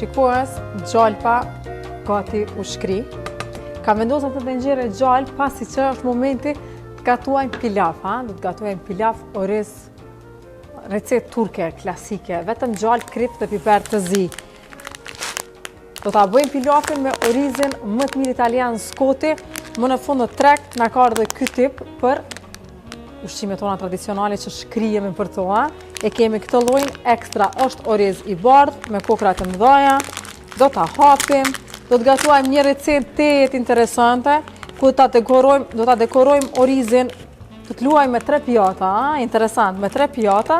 shikues, gjalpa gati u shkri. Ka vendosur të tenxhere gjallë pasi që është momenti të gatuajmë pilaf, do të gatuajmë pilaf oriz, recetë turke, klasike, vetëm gjallë, krip dhe piper të zi. Do ta bëjmë pilafin me orizin më të mirë italian Scoti, më në fund në treg na ka ardhur ky tip për ushqimet tona tradicionale që shkrihemi për to, e kemi këtë llojin ekstra, është oriz i bardh me kokra të mëdha. Do ta hapim, do të gatuajmë një recetë tejet interesante, ku do ta dekorojmë orizin, do të luajmë me 3 pjata, interesant, me 3 pjata,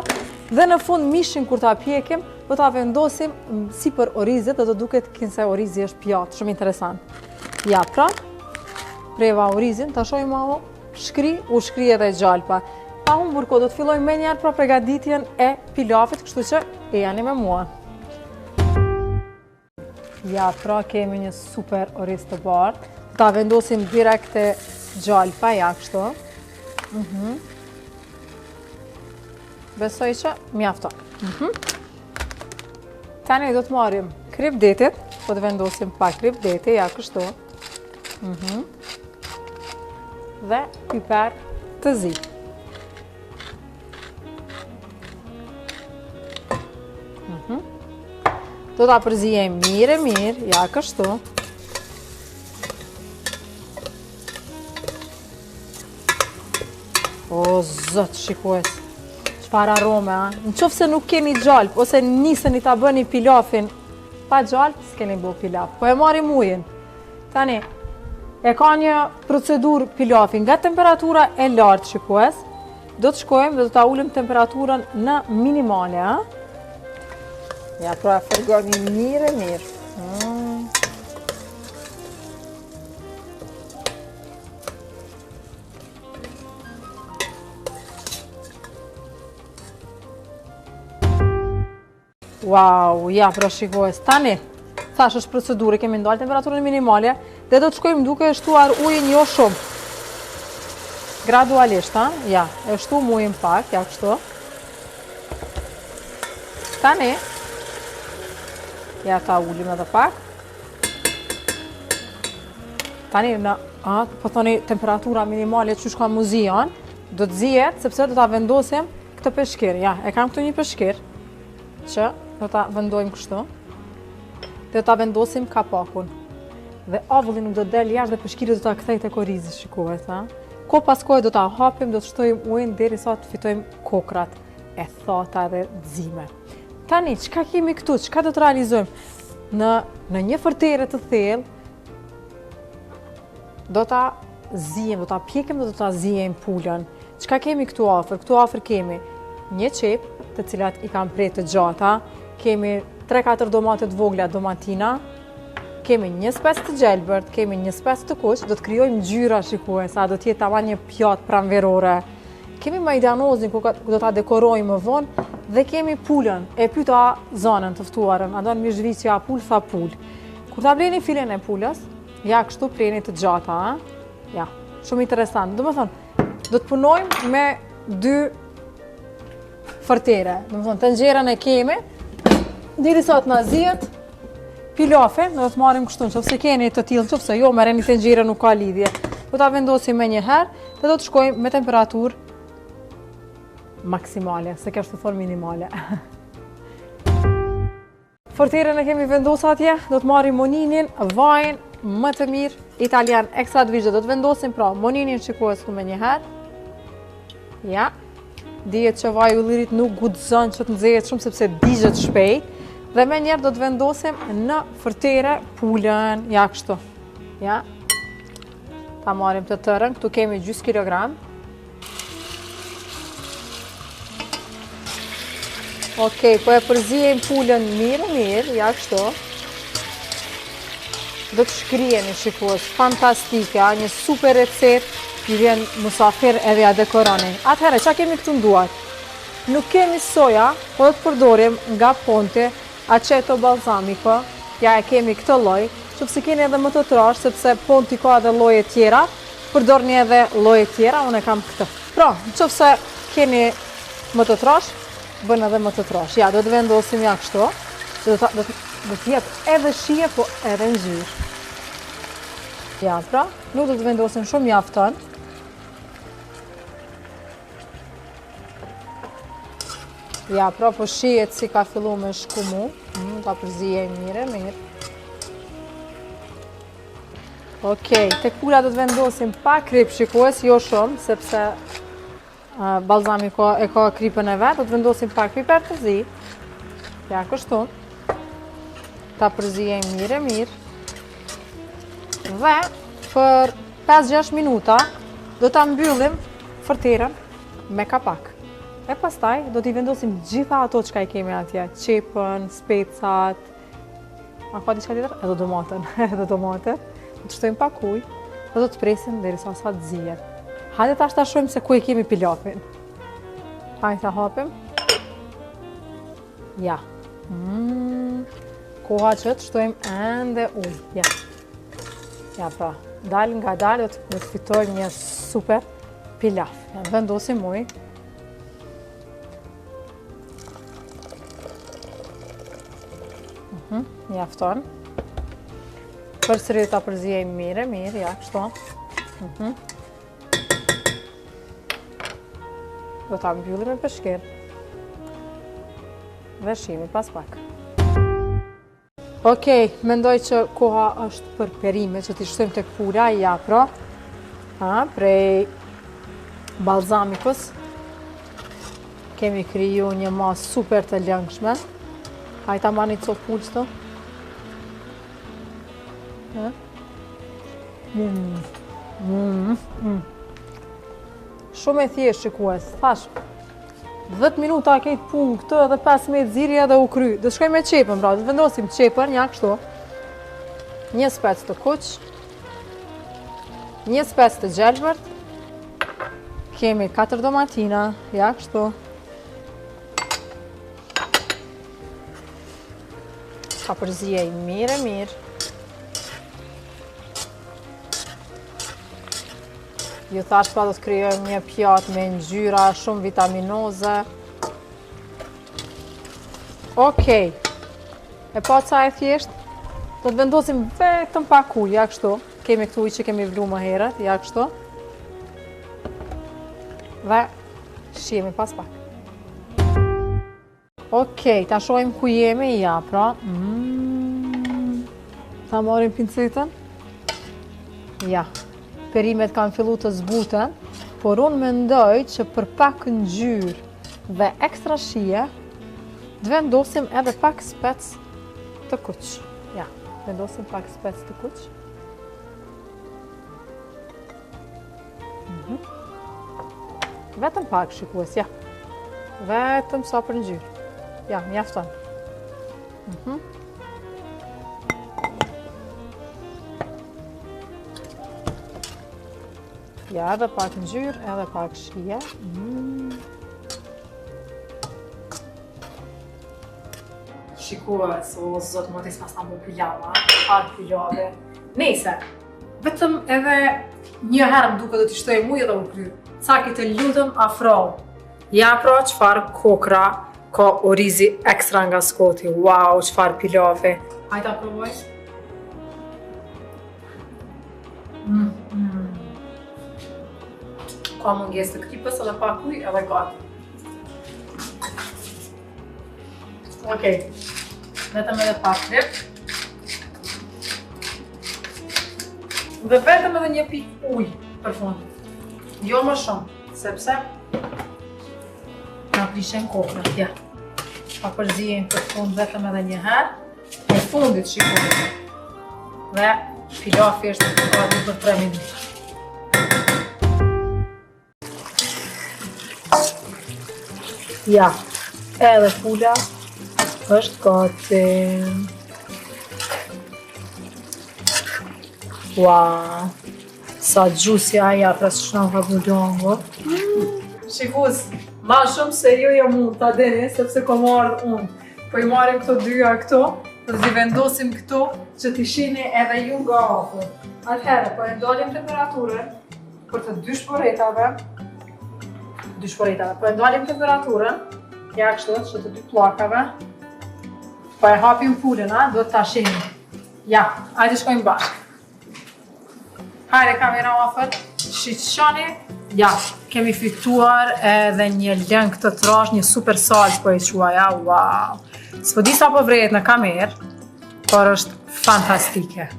dhe në fund mishin kur ta pjekim, do ta vendosim sipër orizit dhe do duket kinse orizi është pjatë, shumë interesant. Ja, pra, preva orizin, ta shohim u shkri edhe gjalpa. Pa humbur kohë, do të fillojmë me njerë pra përgatitjen e pilafit, kështu që e jani me mua. Ja, pra, kemi një super oriz të bardhë. Ta vendosim direkt e gjalpa, ja, kështu. Besoj që mjafton. Tani do të marrim krip detit, do të vendosim pak krip deti, ja, kështu. Dhe piper të zi. Do ta përzijem mirë, ja, kështu. O, zot, shikues, çfarë arome, Në qoftë se nuk keni gjalp, ose niseni ta bëni pilafin pa gjalp, s'keni bo pilaf. Po e marrim ujin. Tani, e ka një procedurë pilafin nga temperatura e lartë, shikues. Do të shkojmë dhe do ta ulim temperaturën në minimale, Ja, pra, fërgoni mirë. Wow, ja, pra shikues, tani, thash është procedurë, kemi ndalë temperaturën minimale, dhe do të shkojmë duke e shtuar ujin jo shumë. Gradualisht, ja, e shtu ujin pak, ja, kështu. Tani, ja, ta ulim edhe pak. Tani, po thoni temperatura minimale që shka muzion, do të zijet, sepse do ta vendosim këtë peshkir. Ja, e kam këtu një peshkir, që do ta vendojmë kështu, dhe do ta vendosim kapakun. Dhe avulli nuk do të del jashtë dhe peshkiri do ta kthej tek orizi, shikues, Ko pas kohë do ta hapim, do të shtojmë ujin derisa të fitojmë kokrat e thata dhe t'zime. Tani, çka kemi këtu, çka do të realizojmë? Në një fërtere të thellë, do ta zijem, do ta pjekim dhe do ta zijem pulën. Çka kemi këtu afër? Këtu afër kemi një qep, të cilat i kam prej të gjata, kemi 3-4 domate të vogla domatina, kemi një spec të gjelbërt, kemi një spec të kuq, do të krijojmë ngjyra, shikues, do të jetë tamam një pjatë pranverore. Kemi majdanozin ku do ta dekorojmë më vonë dhe kemi pulën. E pyeta zonën të ftuarën, a don mishviçja pul, tha pul. Kur ta bleni filen e pulës, ja, kështu pleni të gjata, Ja, shumë interesant. Domethënë, do të punojmë me 2 fërtere. Domethënë, tenxherën e kemi, derisa të na zihet pilafin, do të marrim kështu, nëse keni të tillë, nëse jo, merreni tenxherën, nuk ka lidhje. Do ta vendosim më një herë dhe do të shkojmë me temperaturë maksimale, se kjo është të thonë minimale. Forterën e kemi vendosur atje, do të marrim moninin, vajin më të mirë italian ekstra të vigjë, do të vendosim pra moninin, shikues, këtu më një herë. Ja. Dihet që vaji i ullirit nuk guxon që të nxehet shumë sepse digjet shpejt. Dhe më njëherë do të vendosim në fortere pulën, ja, kështu. Ja. Ta marrim të tërën, këtu kemi gjys kilogram. Okej, po e përzijem pulën mirë, ja, kështu. Do të shkriheni, shikues, fantastike, një super recetë, ju vjen musafir edhe ja dekoroni. Atëherë, çka kemi këtu nduar? Nuk kemi soja, po do të përdorim nga ponte aceto balsamico, ja, e kemi këtë lloj, sepse keni edhe më të trash, sepse ponti ka edhe lloje tjera, përdorni edhe lloje tjera, unë e kam këtë. Pra, nëse keni më të trash, bën edhe më të trash. Ja, do të vendosim ja kështu. Do të do t'jep edhe shije, po edhe ngjyrë. Ja, pra, nuk do të vendosim shumë mjafton. Ja, pra, po shihet si ka fillu me shkumu. Ta përzije mirë. Okej, tek pula do të vendosim pak krip, shikues, jo shumë, sepse balzami e ka kripën e vetë, do të vendosim pak piper të zi. Ja, kështu. Ta përzije mirë. Dhe për 5-6 minuta do ta mbyllim fërterën me kapak. E pastaj do t'i vendosim gjitha ato çka i kemi atje, qepën, specat, a ka diçka tjetër? Edhe domaten. Do të shtojmë pak ujë dhe do të presim derisa sa të zihet. Hajde tash ta shohim se ku e kemi pilafin. Hajde ta hapim. Ja. Koha që të shtojmë ende ujë. Ja, pra, dalë nga dalë do të fitojmë një super pilaf. Ja, vendosim ujë. Mjafton. Përsëri ta përzijejmë mirë, ja, kështu. Do ta mbyllim me peshkir. Dhe shihemi pas pak. Okej, mendoj që koha është për perime, që t'i shtojmë tek pula, ja, pra. Prej balzamikës. Kemi kriju një masë super të lëngshme. Hajta marrni të copë pulës të. Shumë e thjeshtë, shikues. Thash, 10 minuta kejtë punë këtë edhe 15 zirja dhe u kry. Do shkojmë me qepën, pra. Do vendosim qepën, ja, kështu. Një spec të kuq. Një spec të gjelbërt. Kemi 4 domatina, ja, kështu. Ta përzijej mirë. Ju thash pa do të krijojmë një pjatë me ngjyra shumë vitaminoze. Okej. E pa ca e thjesht, do të vendosim vetëm pak ujë, ja kështu. Kemi këtu ujë që kemi vlu më herët, ja kështu. Dhe shihemi pas pak. Okej, ta shohim ku jemi, ja, pra. Ta marrim pincetën. Ja. Perimet kanë fillu të zbuten, por unë mendoj që për pak ngjyrë dhe ekstra shije, të vendosim edhe pak spec të kuq. Ja, vendosim pak spec të kuq. Vetëm pak, shikues, ja. Vetëm sa për ngjyrë. Ja, mjafton. Ja, edhe pak ngjyrë, edhe pak shije. Shikues, o zot, më tis pas ta mu pilava, pak pilave. Nese, vetëm edhe një herë më duke do t'i shtoj mujë edhe u kry. Caki të lutëm afro. Ja, pra, qfar kokra ka orizi ekstra nga skoti. Wow, qfar pilave. Hajta provoj. Ka mungesë të kripës edhe pak ujë edhe gati. Okej, vetëm edhe pak krip. Dhe vetëm edhe një pikë ujë për fund. Jo më shumë, sepse na prishen kokrat, ja. Pa përzijem për fund vetëm edhe një herë. Në fundit shikoni. Dhe pilafi është gati për 3 minuta. Ja, edhe pula është gati. Wow, sa gjusi aja pra së shna ka bullongo. Shikus, ma shumë se jo mund ta dini, sepse ko marrë unë. Po i marrim këto dyja këto, dhe zi vendosim këto që t'i shini edhe ju nga afër. Atëherë, po e ndalim temperaturën për të dy shporetave, po e ndalim temperaturën, ja kështu që të dy pllakave. Po e hapim pulën, do të ta shihim. Ja, hajde shkojmë bashkë. Hajde kamera afër, shiqani. Ja, kemi fituar edhe një lëng të trash, një super salcë po e quaja, wow. S'po di sa po vrejet në kamerë, por është fantastike.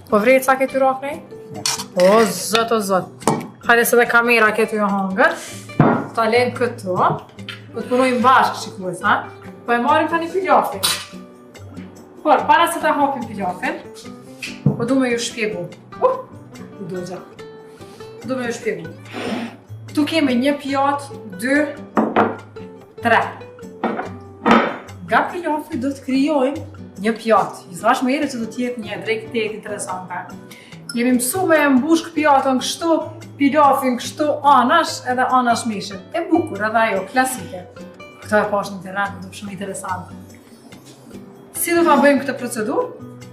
Po vrejet sa këtë raknej? O zot, o zot. Hajde se dhe kamera këtë ju hangër. Ta lejmë këtu. Po të punojmë bashkë, shikues, ha? Po e marim tani pilafin. Por, para se ta hapim pilafin, po du me ju shpjegu. U dogja. Du me ju shpjegu. Tu kemi një pjatë, 2, 3. Nga pilafi do të krijojmë një pjatë. Ju thash më herët që do t'jetë një drejt tek interesante. Jemi mësu me mbushk pjatën kështu, pilafin kështu anash edhe anash mishit. E bukur edhe ajo, klasike. Këto e pash në Tiranë, do shumë interesante. Si do ta bëjmë këtë procedurë?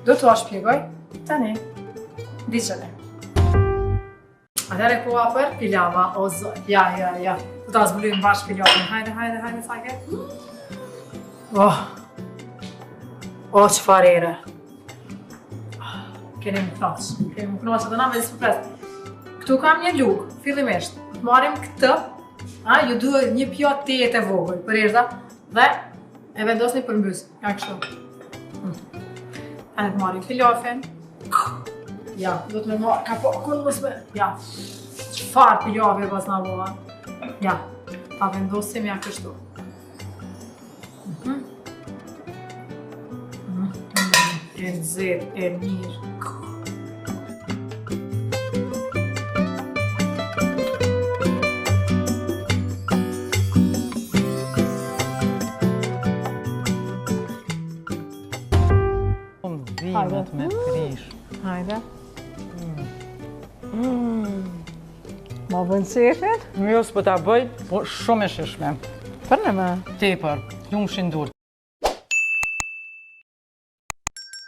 Do t'ua shpjegoj tani. Diçene. Atëre ku afër pilava, o zot. Ja. Do ta zbulojmë bashkë pilavin. Hajde, sake. O çfarë ere. Keni më kënaqur edhe na me surprizë. Këtu kam një lugë, fillimisht. Marrim këtë, ju duhet një pjatë tejet e vogël, përreshta, dhe e vendosni përmbys, ja kështu. Tani të marrim pilafin. Ja, do të me marrë, ka po këllësme, ja. Çfarë pilavi pas na voha. Ja, ta vendosim ja kështu. E nxehtë, e mirë. Dhimet me frish. Hajde. Ma vën qefin? Jo s'po ta bëj, po shumë e shishme. Për në me? Tepër, lumshin durt.